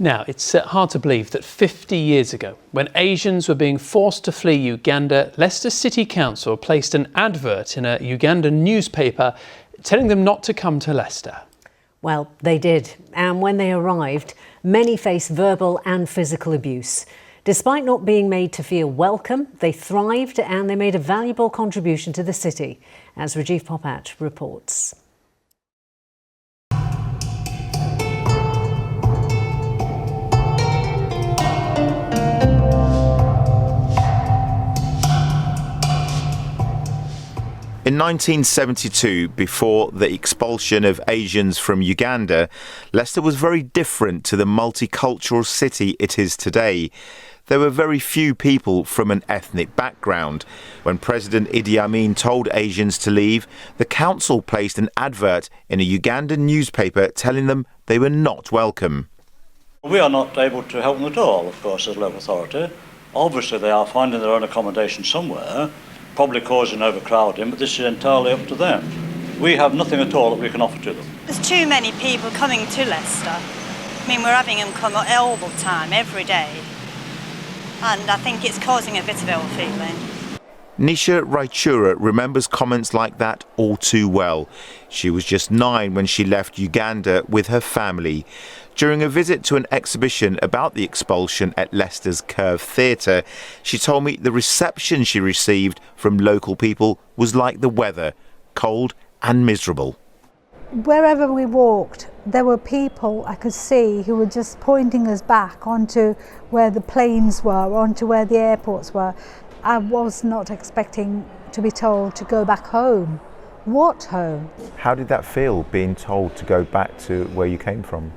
Now, it's hard to believe that 50 years ago, when Asians were being forced to flee Uganda, Leicester City Council placed an advert in a Ugandan newspaper telling them not to come to Leicester. Well, they did. And when they arrived, many faced verbal and physical abuse. Despite not being made to feel welcome, they thrived and they made a valuable contribution to the city, as Rajiv Popat reports. In 1972, before the expulsion of Asians from Uganda, Leicester was very different to the multicultural city it is today. There were very few people from an ethnic background. When President Idi Amin told Asians to leave, the council placed an advert in a Ugandan newspaper telling them they were not welcome. We are not able to help them at all, of course, as local authority. Obviously, they are finding their own accommodation somewhere, probably causing overcrowding, but this is entirely up to them. We have nothing at all that we can offer to them. There's too many people coming to Leicester. I mean, we're having them come all the time, every day. And I think it's causing a bit of ill feeling. Nisha Raichura remembers comments like that all too well. She was just 9 when she left Uganda with her family. During a visit to an exhibition about the expulsion at Leicester's Curve Theatre, she told me the reception she received from local people was like the weather, cold and miserable. Wherever we walked, there were people I could see who were just pointing us back onto where the planes were, onto where the airports were. I was not expecting to be told to go back home. What home? How did that feel, being told to go back to where you came from?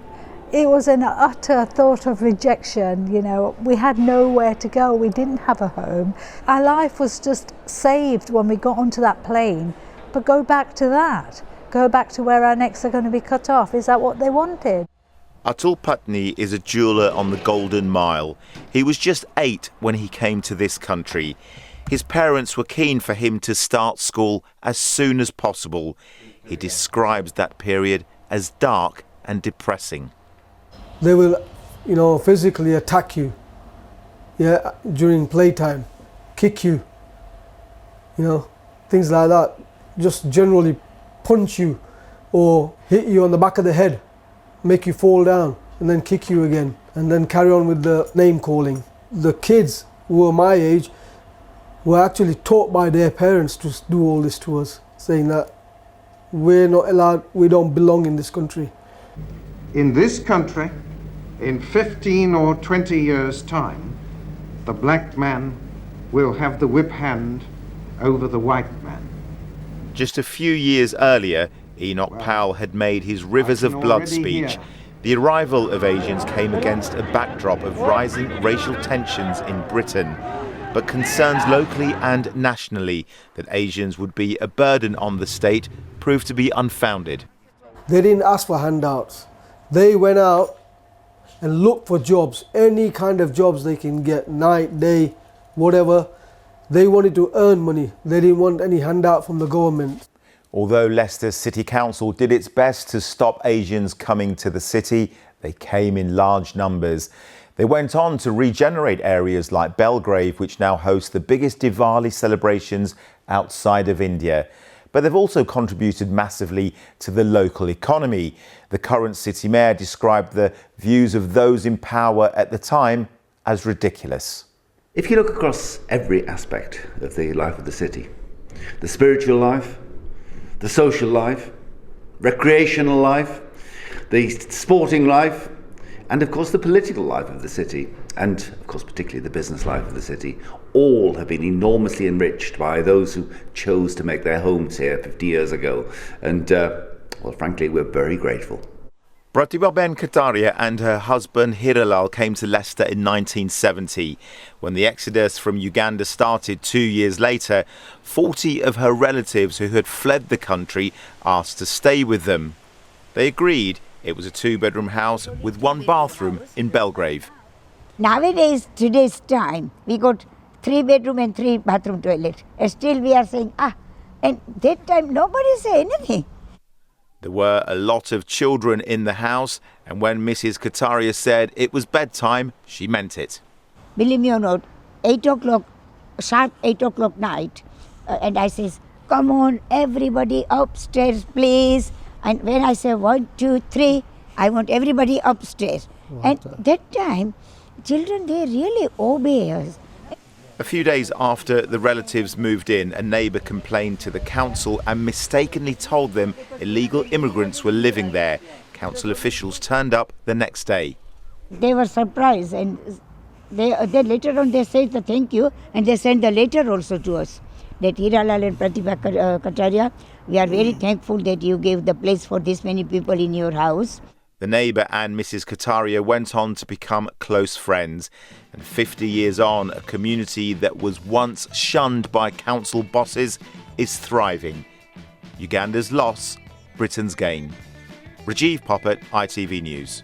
It was an utter thought of rejection, you know. We had nowhere to go, we didn't have a home. Our life was just saved when we got onto that plane, but go back to that. Go back to where our necks are going to be cut off. Is that what they wanted? Atul Patni is a jeweller on the Golden Mile. He was just 8 when he came to this country. His parents were keen for him to start school as soon as possible. He describes that period as dark and depressing. They will, physically attack you, during playtime, kick you, things like that. Just generally punch you or hit you on the back of the head, make you fall down and then kick you again and then carry on with the name calling. The kids who were my age were actually taught by their parents to do all this to us, saying that we're not allowed, we don't belong in this country. In this country, in 15 or 20 years' time, the black man will have the whip hand over the white man. Just a few years earlier, Enoch Powell had made his Rivers of Blood speech. The arrival of Asians came against a backdrop of rising racial tensions in Britain, but concerns locally and nationally that Asians would be a burden on the state proved to be unfounded. They didn't ask for handouts. They went out and looked for jobs, any kind of jobs they can get, night, day, whatever. They wanted to earn money. They didn't want any handout from the government. Although Leicester City Council did its best to stop Asians coming to the city, they came in large numbers. They went on to regenerate areas like Belgrave, which now hosts the biggest Diwali celebrations outside of India. But they've also contributed massively to the local economy. The current city mayor described the views of those in power at the time as ridiculous. If you look across every aspect of the life of the city, the spiritual life, the social life, recreational life, the sporting life, and of course the political life of the city, and of course particularly the business life of the city, all have been enormously enriched by those who chose to make their homes here 50 years ago. And, well, frankly, we're very grateful. Pratibhaben Kataria and her husband Hiralal came to Leicester in 1970. When the exodus from Uganda started 2 years later, 40 of her relatives who had fled the country asked to stay with them. They agreed. It was a 2-bedroom house with 1 bathroom in Belgrave. Nowadays, today's time, we got 3-bedroom and 3-bathroom toilet. And still we are saying, and that time nobody say anything. There were a lot of children in the house, and when Mrs. Kataria said it was bedtime, she meant it. Believe me or not, 8 o'clock, sharp 8 o'clock night, and I says, come on, everybody upstairs, please. And when I say 1, 2, 3, I want everybody upstairs. And that time, children, they really obey us. A few days after the relatives moved in, a neighbour complained to the council and mistakenly told them illegal immigrants were living there. Council officials turned up the next day. They were surprised, and they later on they said the thank you, and they sent the letter also to us. That Hiralal and Pratibha Kataria, we are very thankful that you gave the place for this many people in your house. The neighbour and Mrs. Kataria went on to become close friends. And 50 years on, a community that was once shunned by council bosses is thriving. Uganda's loss, Britain's gain. Rajiv Popat, ITV News.